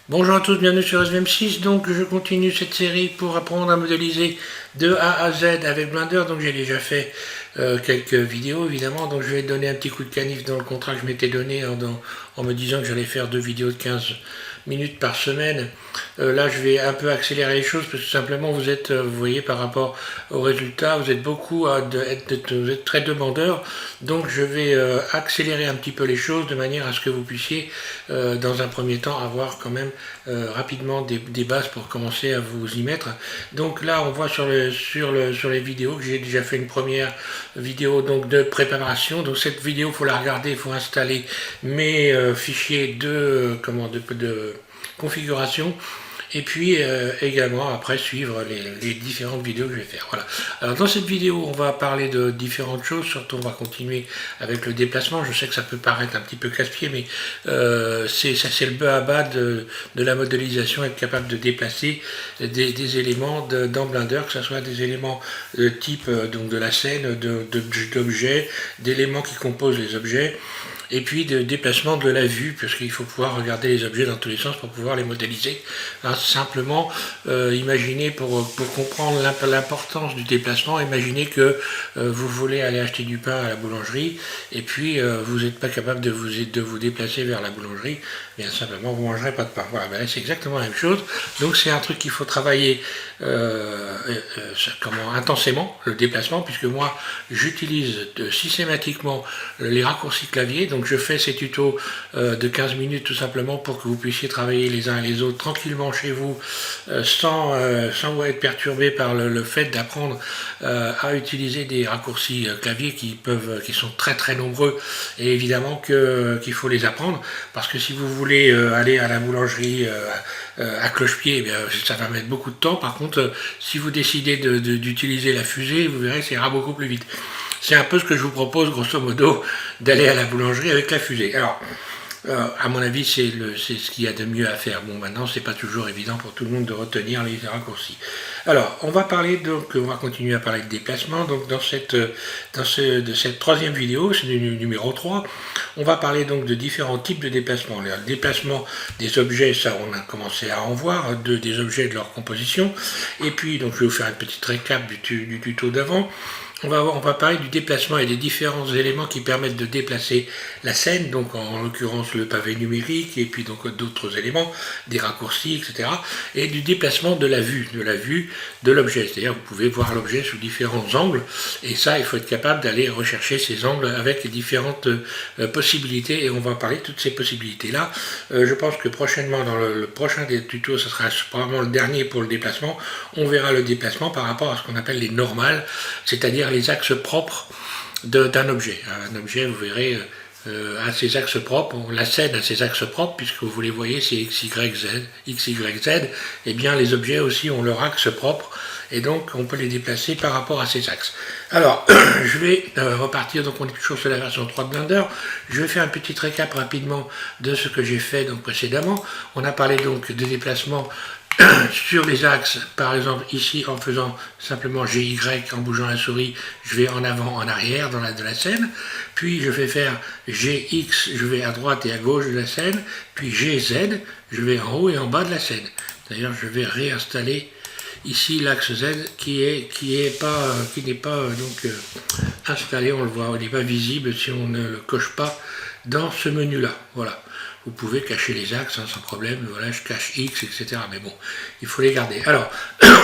Bonjour à tous, bienvenue sur SVM6. Donc je continue cette série pour apprendre à modéliser de A à Z avec Blender. Donc j'ai déjà fait quelques vidéos évidemment, donc je vais donner un petit coup de canif dans le contrat que je m'étais donné en me disant que j'allais faire 2 vidéos de 15 minutes par semaine. Là je vais un peu accélérer les choses parce que simplement vous voyez par rapport au résultat, vous êtes beaucoup vous êtes très demandeur, donc je vais accélérer un petit peu les choses de manière à ce que vous puissiez dans un premier temps avoir quand même rapidement des bases pour commencer à vous y mettre. Donc là on voit sur les vidéos que j'ai déjà fait une première vidéo donc de préparation. Donc cette vidéo, il faut la regarder, il faut installer mes fichiers de configuration et puis également après suivre les différentes vidéos que je vais faire. Voilà. Alors dans cette vidéo, on va parler de différentes choses, surtout on va continuer avec le déplacement. Je sais que ça peut paraître un petit peu casse-pied, mais c'est le bas à bas de la modélisation, être capable de déplacer des éléments dans Blender, que ce soit des éléments de type donc de la scène, d'objets, d'éléments qui composent les objets, et puis de déplacement de la vue, parce qu'il faut pouvoir regarder les objets dans tous les sens pour pouvoir les modéliser. Alors, simplement, imaginez pour comprendre l'importance du déplacement, imaginez que vous voulez aller acheter du pain à la boulangerie, et puis vous n'êtes pas capable de vous déplacer vers la boulangerie, bien simplement vous ne mangerez pas de pain. Voilà, ben là c'est exactement la même chose. Donc c'est un truc qu'il faut travailler intensément, le déplacement, puisque moi j'utilise systématiquement les raccourcis clavier. Donc je fais ces tutos de 15 minutes tout simplement pour que vous puissiez travailler les uns et les autres tranquillement chez vous sans être perturbé par le fait d'apprendre à utiliser des raccourcis clavier qui sont très très nombreux, et évidemment qu'il faut les apprendre, parce que si vous voulez aller à la boulangerie à cloche-pied, ça va mettre beaucoup de temps. Par contre, si vous décidez d'utiliser la fusée, vous verrez, ça ira beaucoup plus vite. C'est un peu ce que je vous propose, grosso modo, d'aller à la boulangerie avec la fusée. Alors, à mon avis, c'est ce qu'il y a de mieux à faire. Bon, maintenant, c'est pas toujours évident pour tout le monde de retenir les raccourcis. Alors, on va continuer à parler de déplacement. Donc, de cette troisième vidéo, c'est du numéro 3, on va parler donc de différents types de déplacements. Le déplacement des objets, ça, on a commencé à en voir, des objets et de leur composition. Et puis, donc, je vais vous faire une petite récap du tuto d'avant. On va parler du déplacement et des différents éléments qui permettent de déplacer la scène, donc en l'occurrence le pavé numérique, et puis donc d'autres éléments, des raccourcis, etc. Et du déplacement de la vue de l'objet. C'est-à-dire vous pouvez voir l'objet sous différents angles, et ça, il faut être capable d'aller rechercher ces angles avec les différentes possibilités, et on va parler de toutes ces possibilités-là. Je pense que prochainement, dans le prochain des tutos, ce sera probablement le dernier pour le déplacement, on verra le déplacement par rapport à ce qu'on appelle les normales, c'est-à-dire les axes propres d'un objet. Un objet, vous verrez, a ses axes propres, la scène a ses axes propres, puisque vous les voyez, c'est X, Y, Z, et bien les objets aussi ont leur axe propre, et donc on peut les déplacer par rapport à ces axes. Alors, je vais repartir, donc on est toujours sur la version 3 de Blender, je vais faire un petit récap rapidement de ce que j'ai fait donc précédemment. On a parlé donc de déplacement sur les axes, par exemple ici en faisant simplement GY en bougeant la souris, je vais en avant, en arrière de la scène, puis je vais faire GX, je vais à droite et à gauche de la scène, puis GZ, je vais en haut et en bas de la scène. D'ailleurs je vais réinstaller ici l'axe Z qui n'est pas installé, on le voit, il n'est pas visible si on ne le coche pas dans ce menu là. Voilà. Vous pouvez cacher les axes sans problème, voilà, je cache X, etc. Mais bon, il faut les garder. Alors,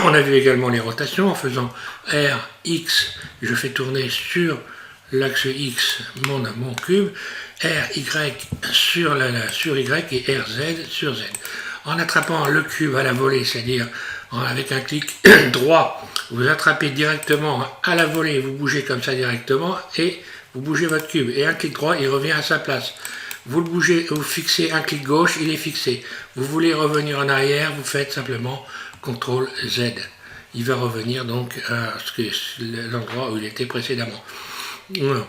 on a vu également les rotations. En faisant R, X, je fais tourner sur l'axe X mon cube, R, Y sur Y et R, Z sur Z. En attrapant le cube à la volée, c'est-à-dire avec un clic droit, vous attrapez directement à la volée, vous bougez comme ça directement et vous bougez votre cube. Et un clic droit, il revient à sa place. Vous le bougez, vous fixez un clic gauche, il est fixé. Vous voulez revenir en arrière, vous faites simplement CTRL Z. Il va revenir donc à l'endroit où il était précédemment. Voilà.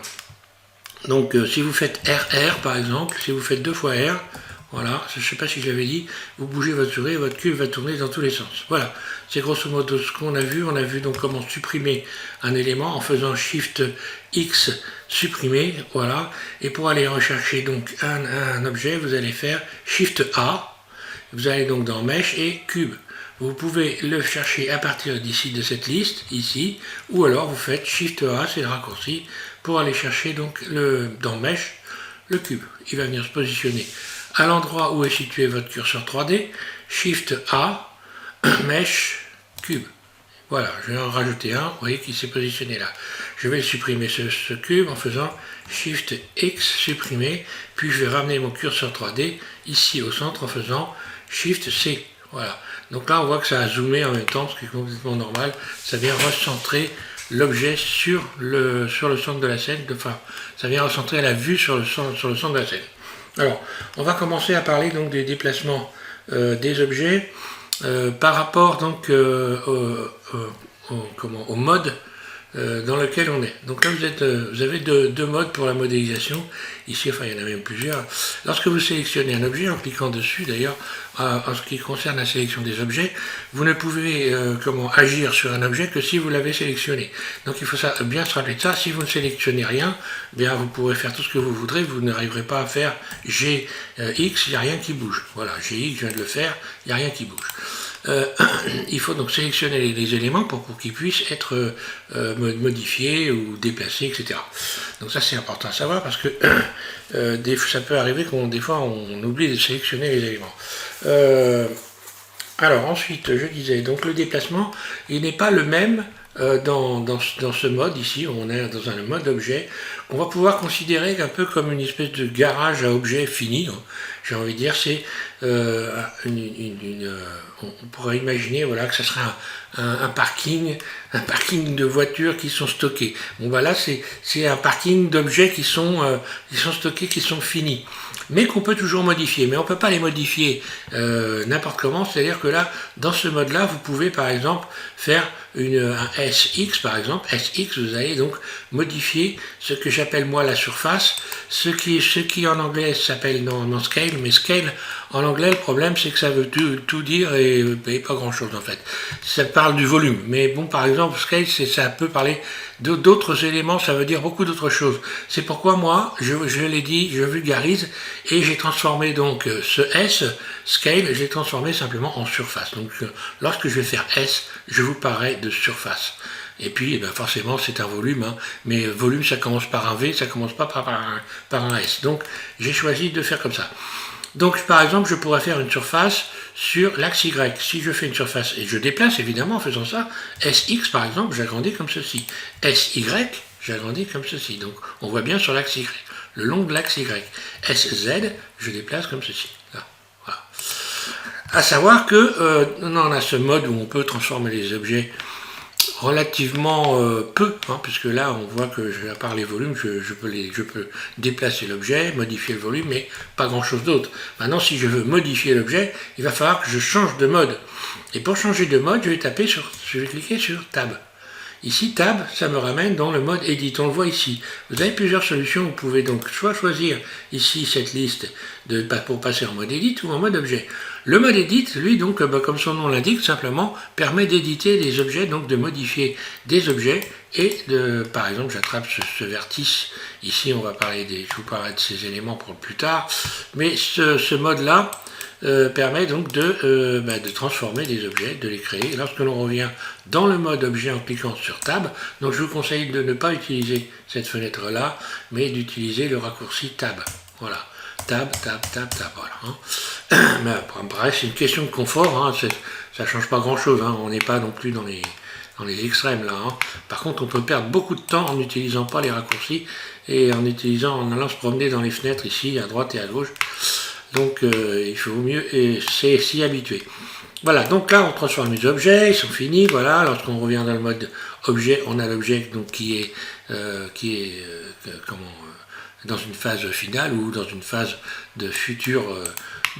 Donc si vous faites RR par exemple, si vous faites 2 fois R, voilà, je ne sais pas si je l'avais dit, vous bougez votre souris et votre cube va tourner dans tous les sens. Voilà, c'est grosso modo ce qu'on a vu. On a vu donc comment supprimer un élément en faisant Shift X, supprimer, voilà. Et pour aller rechercher donc un objet, vous allez faire Shift A, vous allez donc dans Mesh et Cube. Vous pouvez le chercher à partir d'ici de cette liste, ici, ou alors vous faites Shift A, c'est le raccourci, pour aller chercher donc dans Mesh le cube. Il va venir se positionner à l'endroit où est situé votre curseur 3D, Shift A, Mesh, Cube. Voilà, je vais en rajouter un, vous voyez qu'il s'est positionné là. Je vais supprimer ce cube en faisant Shift X, supprimer, puis je vais ramener mon curseur 3D ici au centre en faisant Shift C. Voilà, donc là on voit que ça a zoomé en même temps, ce qui est complètement normal, ça vient recentrer l'objet sur le centre de la scène, enfin, ça vient recentrer la vue sur le centre de la scène. Alors, on va commencer à parler donc des déplacements des objets par rapport donc au mode dans lequel on est. Donc là vous avez deux modes pour la modélisation. Ici, enfin il y en a même plusieurs. Lorsque vous sélectionnez un objet, en cliquant dessus d'ailleurs, en ce qui concerne la sélection des objets, vous ne pouvez agir sur un objet que si vous l'avez sélectionné. Donc il faut bien se rappeler de ça. Si vous ne sélectionnez rien, bien vous pourrez faire tout ce que vous voudrez, vous n'arriverez pas à faire GX, il n'y a rien qui bouge. Voilà, GX, je viens de le faire, il n'y a rien qui bouge. Il faut donc sélectionner les éléments pour qu'ils puissent être modifiés ou déplacés, etc. Donc ça c'est important à savoir parce que ça peut arriver des fois on oublie de sélectionner les éléments. Alors ensuite je disais, donc le déplacement il n'est pas le même dans ce mode ici, on est dans un mode objet, qu'on va pouvoir considérer un peu comme une espèce de garage à objets fini. J'ai envie de dire, c'est on pourrait imaginer voilà, que ce serait un parking de voitures qui sont stockées. Bon bah là c'est un parking d'objets qui sont stockés, qui sont finis, mais qu'on peut toujours modifier. Mais on ne peut pas les modifier n'importe comment, c'est-à-dire que là, dans ce mode-là, vous pouvez par exemple faire un SX par exemple. SX, vous allez donc modifier ce que j'appelle moi la surface, ce qui en anglais s'appelle non scale, mais scale en anglais le problème c'est que ça veut tout dire et pas grand chose en fait. Ça parle du volume, mais bon par exemple scale ça peut parler d'autres éléments, ça veut dire beaucoup d'autres choses. C'est pourquoi moi, je l'ai dit, je vulgarise et j'ai transformé donc ce S, scale, j'ai transformé simplement en surface. Donc lorsque je vais faire S, je vous parlerai de surface. Et puis forcément c'est un volume, hein, mais volume ça commence par un V, ça commence pas par un S. Donc j'ai choisi de faire comme ça. Donc par exemple je pourrais faire une surface sur l'axe Y. Si je fais une surface et je déplace évidemment en faisant ça, SX par exemple j'agrandis comme ceci. SY j'agrandis comme ceci. Donc on voit bien sur l'axe Y, le long de l'axe Y. SZ je déplace comme ceci. Là, voilà. À savoir que on a ce mode où on peut transformer les objets relativement peu, hein, puisque là on voit que à part les volumes, je peux déplacer l'objet, modifier le volume, mais pas grand chose d'autre. Maintenant si je veux modifier l'objet, il va falloir que je change de mode. Et pour changer de mode, je vais cliquer sur Tab. Ici, Tab, ça me ramène dans le mode Edit. On le voit ici. Vous avez plusieurs solutions. Vous pouvez donc soit choisir ici cette liste pour passer en mode Edit ou en mode objet. Le mode Edit, lui, donc, comme son nom l'indique, simplement permet d'éditer des objets, donc de modifier des objets et par exemple, j'attrape ce vertice. Ici, je vous parlerai de ces éléments pour plus tard. Mais ce mode-là permet donc de transformer des objets, de les créer. Lorsque l'on revient dans le mode objet en cliquant sur Tab, donc je vous conseille de ne pas utiliser cette fenêtre-là, mais d'utiliser le raccourci Tab. Voilà. Tab, voilà. Hein. Mais bref, c'est une question de confort, hein. Ça ne change pas grand-chose, hein. On n'est pas non plus dans les extrêmes là. Hein. Par contre, on peut perdre beaucoup de temps en n'utilisant pas les raccourcis et en allant se promener dans les fenêtres ici, à droite et à gauche. Donc il faut mieux s'y habituer. Voilà, donc là on transforme les objets, ils sont finis, voilà. Lorsqu'on revient dans le mode objet, on a l'objet donc qui est dans une phase finale ou dans une phase de futur,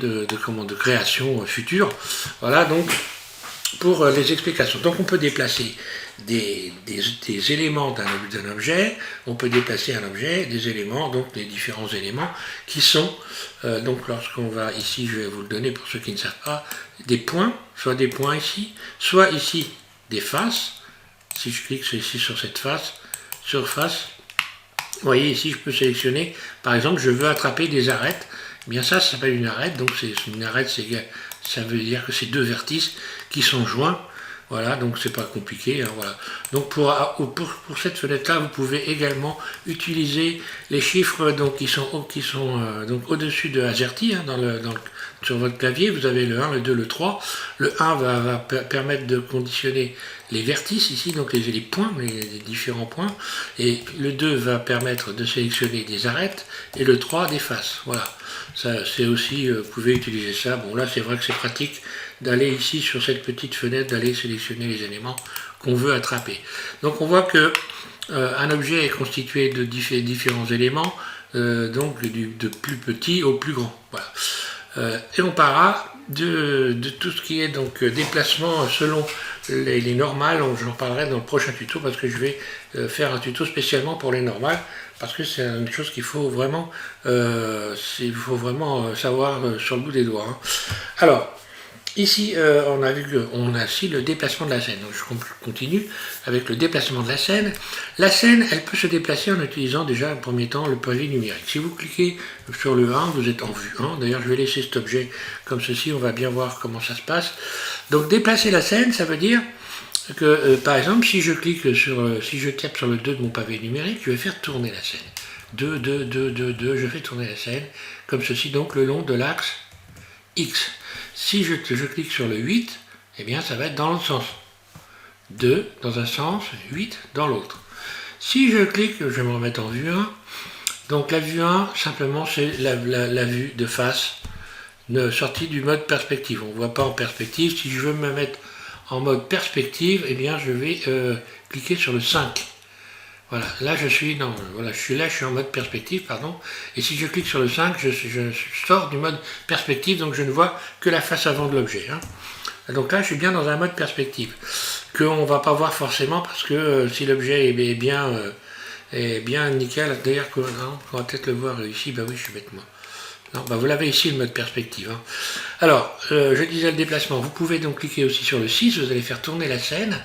de création future. Voilà donc pour les explications. Donc on peut déplacer des éléments d'un objet, on peut déplacer un objet, des éléments, donc des différents éléments qui sont, donc lorsqu'on va ici, je vais vous le donner pour ceux qui ne savent pas, des points, soit des points ici, soit ici des faces. Si je clique ici sur cette face, surface, vous voyez ici je peux sélectionner, par exemple je veux attraper des arêtes, bien ça s'appelle une arête, donc c'est une arête, ça veut dire que c'est deux vertices qui sont joints. Voilà, donc c'est pas compliqué. Hein, voilà. Donc pour cette fenêtre-là, vous pouvez également utiliser les chiffres donc, qui sont donc au-dessus de AZERTY. Hein, sur votre clavier, vous avez le 1, le 2, le 3. Le 1 va permettre de conditionner les vertices ici, donc les points, les différents points. Et le 2 va permettre de sélectionner des arêtes. Et le 3 des faces. Voilà. Ça, c'est aussi, vous pouvez utiliser ça. Bon là, c'est vrai que c'est pratique d'aller ici sur cette petite fenêtre, d'aller sélectionner les éléments qu'on veut attraper. Donc on voit que un objet est constitué de différents éléments, donc de plus petit au plus grand. Voilà. Et on parlera de tout ce qui est donc déplacement selon les normales. J'en parlerai dans le prochain tuto parce que je vais faire un tuto spécialement pour les normales parce que c'est une chose qu'il faut vraiment, savoir sur le bout des doigts. Hein. Alors, ici, on a vu qu'on a aussi le déplacement de la scène. Donc, je continue avec le déplacement de la scène. La scène, elle peut se déplacer en utilisant déjà, en premier temps, le pavé numérique. Si vous cliquez sur le 1, vous êtes en vue 1. D'ailleurs, je vais laisser cet objet comme ceci. On va bien voir comment ça se passe. Donc, déplacer la scène, ça veut dire que, par exemple, si je tape sur le 2 de mon pavé numérique, je vais faire tourner la scène. 2, 2, 2, 2, 2, je fais tourner la scène, comme ceci, donc le long de l'axe X. Si je clique sur le 8, eh bien ça va être dans l'autre sens. 2 dans un sens, 8 dans l'autre. Si je clique, je vais me remettre en vue 1. Donc la vue 1, simplement, c'est la vue de face, sortie du mode perspective. On ne voit pas en perspective. Si je veux me mettre en mode perspective, eh bien je vais cliquer sur le 5. Voilà, là je suis en mode perspective, pardon. Et si je clique sur le 5, je sors du mode perspective, donc je ne vois que la face avant de l'objet. Hein. Donc là, je suis bien dans un mode perspective, qu'on ne va pas voir forcément, parce que si l'objet est bien nickel, d'ailleurs, on va peut-être le voir ici, bah oui, je suis bête moi. Non, bah vous l'avez ici, le mode perspective. Hein. Alors, je disais le déplacement, vous pouvez donc cliquer aussi sur le 6, vous allez faire tourner la scène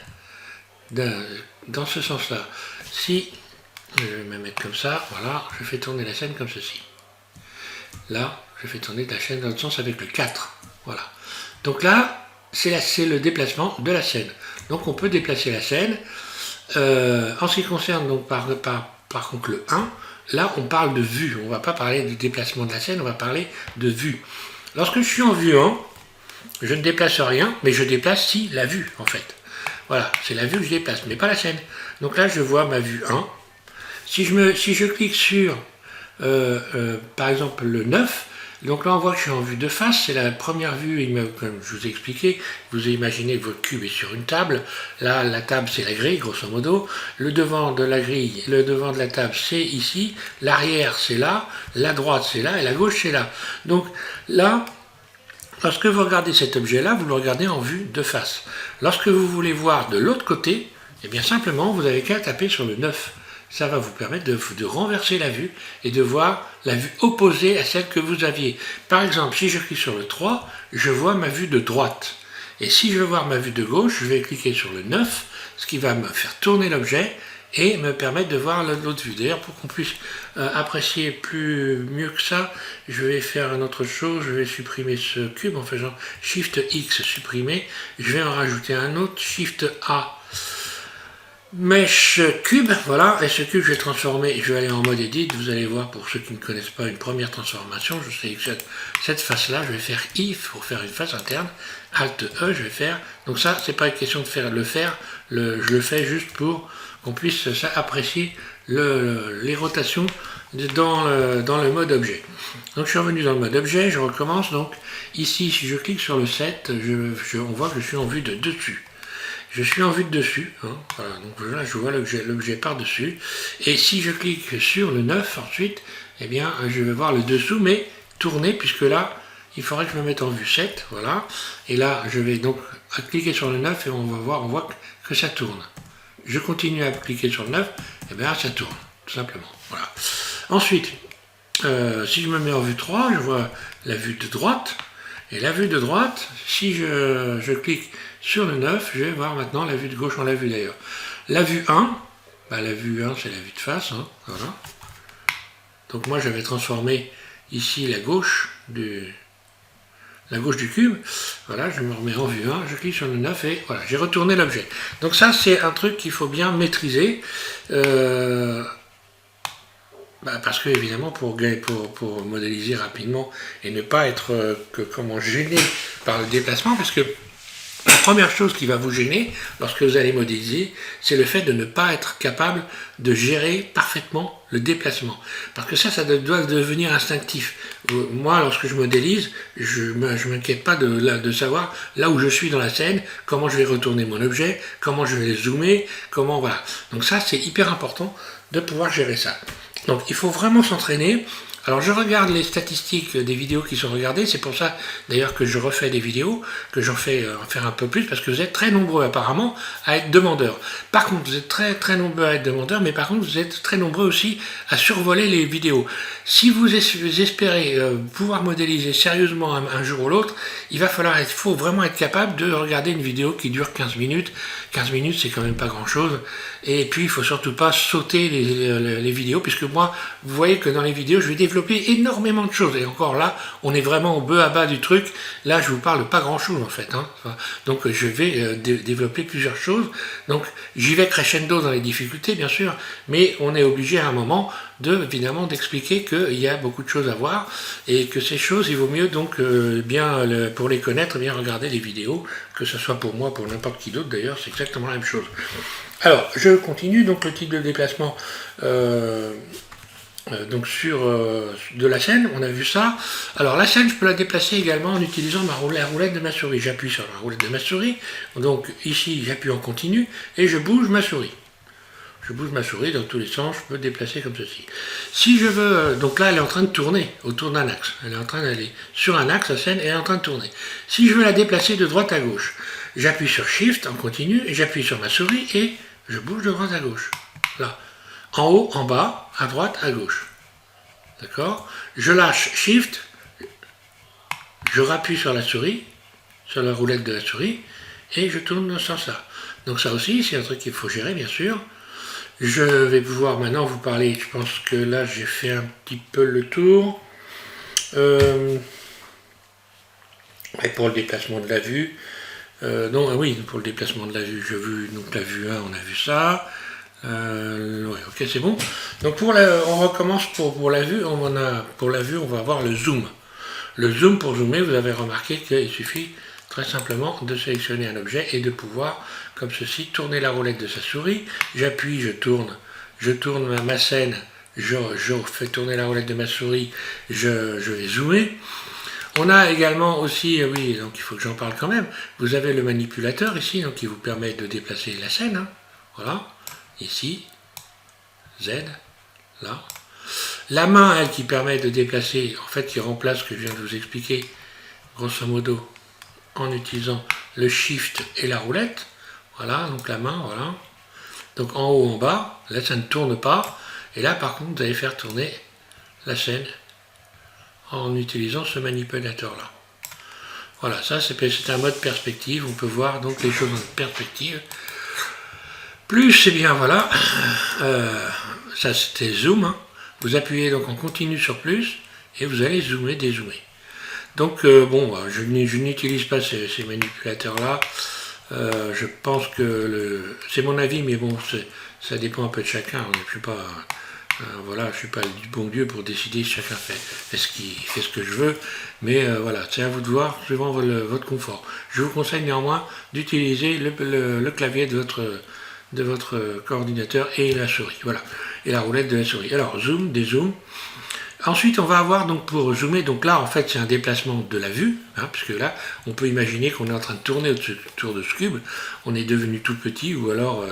dans ce sens-là. Si je vais me mettre comme ça, voilà, je fais tourner la scène comme ceci. Là, je fais tourner la scène dans le sens avec le 4. Voilà. Donc là, c'est le déplacement de la scène. Donc on peut déplacer la scène. En ce qui concerne donc par contre le 1, là on parle de vue. On ne va pas parler du déplacement de la scène, on va parler de vue. Lorsque je suis en vue 1, je ne déplace rien, mais je déplace la vue en fait. Voilà, c'est la vue que je déplace, mais pas la scène. Donc là, je vois ma vue 1. Si je clique sur, par exemple, le 9, donc là, on voit que je suis en vue de face. C'est la première vue, comme je vous ai expliqué. Vous imaginez que votre cube est sur une table. Là, la table, c'est la grille, grosso modo. Le devant de la grille, le devant de la table, c'est ici. L'arrière, c'est là. La droite, c'est là. Et la gauche, c'est là. Donc là, lorsque vous regardez cet objet-là, vous le regardez en vue de face. Lorsque vous voulez voir de l'autre côté, eh bien simplement, vous n'avez qu'à taper sur le 9. Ça va vous permettre de renverser la vue et de voir la vue opposée à celle que vous aviez. Par exemple, si je clique sur le 3, je vois ma vue de droite. Et si je veux voir ma vue de gauche, je vais cliquer sur le 9, ce qui va me faire tourner l'objet et me permettre de voir l'autre vue. D'ailleurs, pour qu'on puisse apprécier mieux que ça, je vais faire une autre chose, je vais supprimer ce cube en faisant Shift X, supprimer, je vais en rajouter un autre, Shift A, Mesh cube, voilà, et ce cube je vais transformer, je vais aller en mode edit, vous allez voir pour ceux qui ne connaissent pas une première transformation, je sélectionne cette face là, je vais faire if pour faire une face interne, Alt E, je vais faire, donc ça c'est pas une question de je le fais juste pour qu'on puisse apprécier les rotations dans le mode objet. Donc je suis revenu dans le mode objet, je recommence, donc ici si je clique sur le 7, on voit que je suis en vue de dessus. Je suis en vue de dessus, hein, voilà, donc là je vois l'objet par-dessus, et si je clique sur le 9 ensuite, eh bien je vais voir le dessous, mais tourner, puisque là, il faudrait que je me mette en vue 7, voilà, et là je vais donc cliquer sur le 9 et on voit que ça tourne. Je continue à cliquer sur le 9, et bien ça tourne, tout simplement, voilà. Ensuite, si je me mets en vue 3, je vois la vue de droite, et la vue de droite, si je clique sur le 9, je vais voir maintenant la vue de gauche, on l'a vu d'ailleurs. La vue 1, la vue 1 c'est la vue de face, hein, voilà. Donc moi je vais transformer ici la gauche du cube. Voilà, je me remets en vue 1, je clique sur le 9 et voilà, j'ai retourné l'objet. Donc ça, c'est un truc qu'il faut bien maîtriser. Parce que évidemment pour modéliser rapidement et ne pas être gêné par le déplacement, parce que la première chose qui va vous gêner lorsque vous allez modéliser, c'est le fait de ne pas être capable de gérer parfaitement le déplacement. Parce que ça doit devenir instinctif. Moi, lorsque je modélise, je m'inquiète pas de savoir là où je suis dans la scène, comment je vais retourner mon objet, comment je vais le zoomer, voilà. Donc ça, c'est hyper important de pouvoir gérer ça. Donc il faut vraiment s'entraîner. Alors je regarde les statistiques des vidéos qui sont regardées, c'est pour ça d'ailleurs que je refais des vidéos, que j'en fais faire un peu plus, parce que vous êtes très nombreux apparemment à être demandeurs. Par contre, vous êtes très nombreux à être demandeurs, mais par contre vous êtes très nombreux aussi à survoler les vidéos. Si vous espérez pouvoir modéliser sérieusement un jour ou l'autre, il faut vraiment être capable de regarder une vidéo qui dure 15 minutes. 15 minutes, c'est quand même pas grand-chose. Et puis, il faut surtout pas sauter les vidéos, puisque moi, vous voyez que dans les vidéos, je vais développer énormément de choses. Et encore là, on est vraiment au bas à bas du truc. Là, je vous parle pas grand-chose, en fait. Donc, je vais développer plusieurs choses. Donc, j'y vais crescendo dans les difficultés, bien sûr, mais on est obligé à un moment évidemment d'expliquer qu'il y a beaucoup de choses à voir et que ces choses, il vaut mieux donc pour les connaître, bien regarder les vidéos, que ce soit pour moi, pour n'importe qui d'autre d'ailleurs, c'est exactement la même chose. Alors, je continue, donc le type de déplacement donc de la scène, on a vu ça. Alors la scène, je peux la déplacer également en utilisant la roulette de ma souris. J'appuie sur la roulette de ma souris, donc ici j'appuie en continu et je bouge ma souris. Je bouge ma souris dans tous les sens, je peux déplacer comme ceci. Si je veux, donc là elle est en train de tourner autour d'un axe. Elle est en train d'aller sur un axe, la scène, elle est en train de tourner. Si je veux la déplacer de droite à gauche, j'appuie sur Shift en continu, et j'appuie sur ma souris et je bouge de droite à gauche. Là. En haut, en bas, à droite, à gauche. D'accord? Je lâche Shift, je rappuie sur la souris, sur la roulette de la souris, et je tourne dans ce sens-là. Donc ça aussi, c'est un truc qu'il faut gérer, bien sûr. Je vais pouvoir maintenant vous parler, je pense que là j'ai fait un petit peu le tour. Et pour le déplacement de la vue, oui, pour le déplacement de la vue, donc la vue 1, on a vu ça. Ouais, ok, c'est bon. Donc on recommence pour la vue, pour la vue, on va avoir le zoom. Le zoom, pour zoomer, vous avez remarqué qu'il suffit très simplement de sélectionner un objet et de pouvoir, comme ceci, tourner la roulette de sa souris. J'appuie, je tourne ma scène, je fais tourner la roulette de ma souris, je vais zoomer. On a également aussi, oui, donc il faut que j'en parle quand même, vous avez le manipulateur ici, donc qui vous permet de déplacer la scène, voilà, ici, Z, là. La main, elle, qui permet de déplacer, en fait, qui remplace ce que je viens de vous expliquer, grosso modo, en utilisant le Shift et la roulette. Voilà, donc la main, voilà. Donc en haut, en bas, là ça ne tourne pas. Et là par contre, vous allez faire tourner la scène en utilisant ce manipulateur-là. Voilà, ça c'est un mode perspective. On peut voir donc les choses en perspective. Plus, c'est bien, voilà. Ça c'était zoom. Vous appuyez donc en continu sur plus et vous allez zoomer, dézoomer. Donc je n'utilise pas ces manipulateurs-là. Je pense que c'est mon avis, mais bon, ça dépend un peu de chacun. Je suis pas, je suis pas du bon Dieu pour décider si chacun fait ce que je veux. Mais voilà, c'est à vous de voir, suivant votre confort. Je vous conseille néanmoins d'utiliser le clavier de votre coordinateur et la souris. Voilà, et la roulette de la souris. Alors zoom, dézoom. Ensuite, on va avoir, donc pour zoomer, donc là en fait c'est un déplacement de la vue, puisque là on peut imaginer qu'on est en train de tourner autour de ce cube, on est devenu tout petit ou alors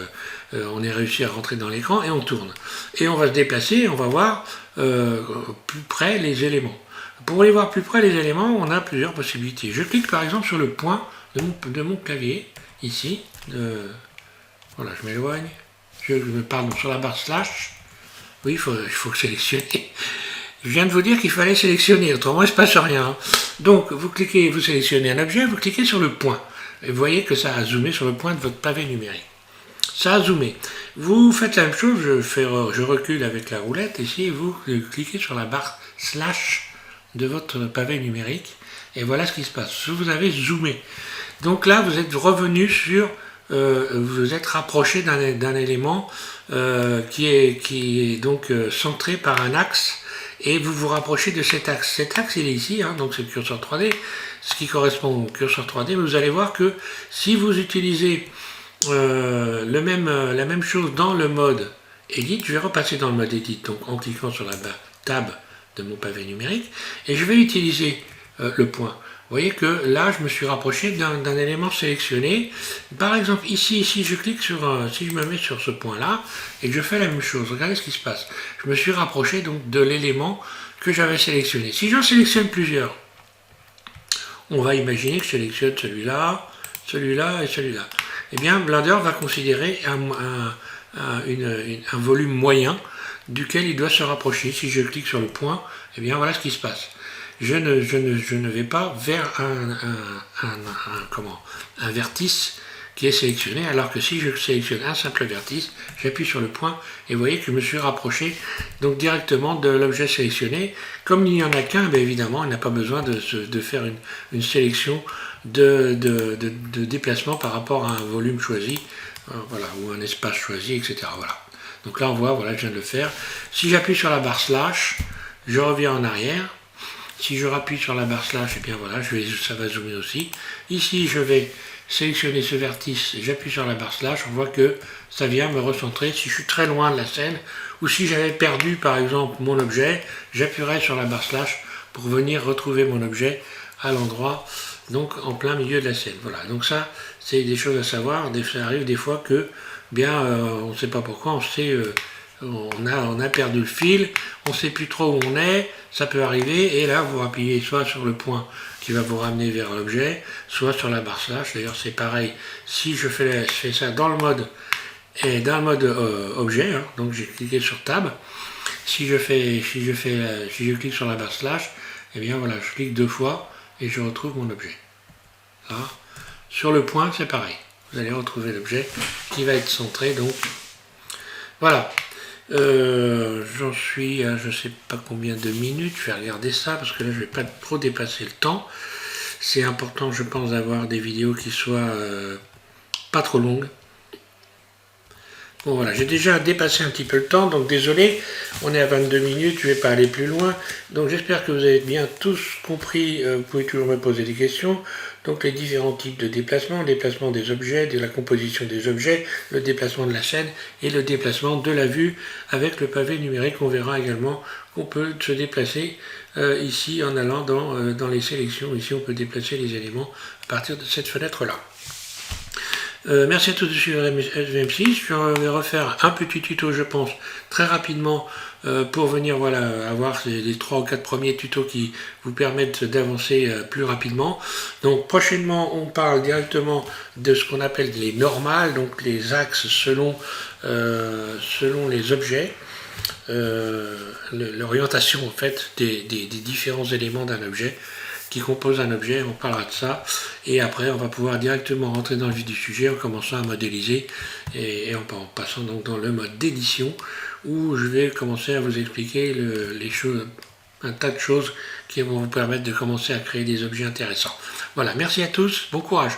on est réussi à rentrer dans l'écran et on tourne. Et on va se déplacer et on va voir plus près les éléments. Pour aller voir plus près les éléments, on a plusieurs possibilités. Je clique par exemple sur le point de mon clavier, ici, voilà, je m'éloigne, je me parle sur la barre slash, oui, il faut sélectionner. Je viens de vous dire qu'il fallait sélectionner, autrement il ne se passe rien. Donc vous sélectionnez un objet, vous cliquez sur le point. Et vous voyez que ça a zoomé sur le point de votre pavé numérique. Ça a zoomé. Vous faites la même chose, je recule avec la roulette, ici, vous cliquez sur la barre slash de votre pavé numérique. Et voilà ce qui se passe. Vous avez zoomé. Donc là, vous êtes revenu sur, vous êtes rapproché d'un élément qui est donc centré par un axe, et vous vous rapprochez de cet axe. Cet axe, il est ici, hein, donc c'est le curseur 3D, ce qui correspond au curseur 3D. Vous allez voir que si vous utilisez la même chose dans le mode Edit, je vais repasser dans le mode Edit, donc en cliquant sur la tab de mon pavé numérique, et je vais utiliser le point. Vous voyez que là, je me suis rapproché d'un élément sélectionné. Par exemple, ici, si je clique sur, si je me mets sur ce point-là, et que je fais la même chose, regardez ce qui se passe. Je me suis rapproché donc de l'élément que j'avais sélectionné. Si j'en sélectionne plusieurs, on va imaginer que je sélectionne celui-là, celui-là et celui-là. Eh bien, Blender va considérer un volume moyen duquel il doit se rapprocher. Si je clique sur le point, eh bien voilà ce qui se passe. Je ne vais pas vers un vertice qui est sélectionné, alors que si je sélectionne un simple vertice, j'appuie sur le point et vous voyez que je me suis rapproché donc directement de l'objet sélectionné. Comme il n'y en a qu'un, bien évidemment, il n'a pas besoin de faire une sélection de déplacement par rapport à un volume choisi, voilà, ou un espace choisi, etc. Voilà. Donc là on voit, voilà, je viens de le faire. Si j'appuie sur la barre slash, je reviens en arrière. Si je rappuie sur la barre slash, et bien voilà, ça va zoomer aussi. Ici, je vais sélectionner ce vertice, j'appuie sur la barre slash, on voit que ça vient me recentrer. Si je suis très loin de la scène, ou si j'avais perdu par exemple mon objet, j'appuierai sur la barre slash pour venir retrouver mon objet à l'endroit, donc en plein milieu de la scène. Voilà, donc ça, c'est des choses à savoir. Ça arrive des fois que, bien, on ne sait pas pourquoi, on a perdu le fil, on ne sait plus trop où on est, ça peut arriver, et là vous appuyez soit sur le point qui va vous ramener vers l'objet, soit sur la barre slash. D'ailleurs c'est pareil, si je fais ça dans le mode objet, hein, donc j'ai cliqué sur tab, si je clique sur la barre slash, et bien voilà, je clique 2 fois et je retrouve mon objet. Là, sur le point c'est pareil, vous allez retrouver l'objet qui va être centré, donc voilà. J'en suis à je sais pas combien de minutes, je vais regarder ça parce que là je vais pas trop dépasser le temps. C'est important, je pense, d'avoir des vidéos qui soient pas trop longues. Bon voilà, j'ai déjà dépassé un petit peu le temps, donc désolé, on est à 22 minutes, je ne vais pas aller plus loin. Donc j'espère que vous avez bien tous compris, vous pouvez toujours me poser des questions. Donc les différents types de déplacements, le déplacement des objets, de la composition des objets, le déplacement de la scène et le déplacement de la vue avec le pavé numérique. On verra également qu'on peut se déplacer ici en allant dans les sélections. Ici on peut déplacer les éléments à partir de cette fenêtre-là. Merci à tous de suivre SVM6. Je vais refaire un petit tuto, je pense, très rapidement pour venir voilà, avoir les 3 ou 4 premiers tutos qui vous permettent d'avancer plus rapidement. Donc prochainement, on parle directement de ce qu'on appelle les normales, donc les axes selon les objets. L'orientation en fait des différents éléments d'un objet qui compose un objet, on parlera de ça, et après on va pouvoir directement rentrer dans le vif du sujet en commençant à modéliser et en passant donc dans le mode d'édition où je vais commencer à vous expliquer les choses, un tas de choses qui vont vous permettre de commencer à créer des objets intéressants. Voilà, merci à tous, bon courage.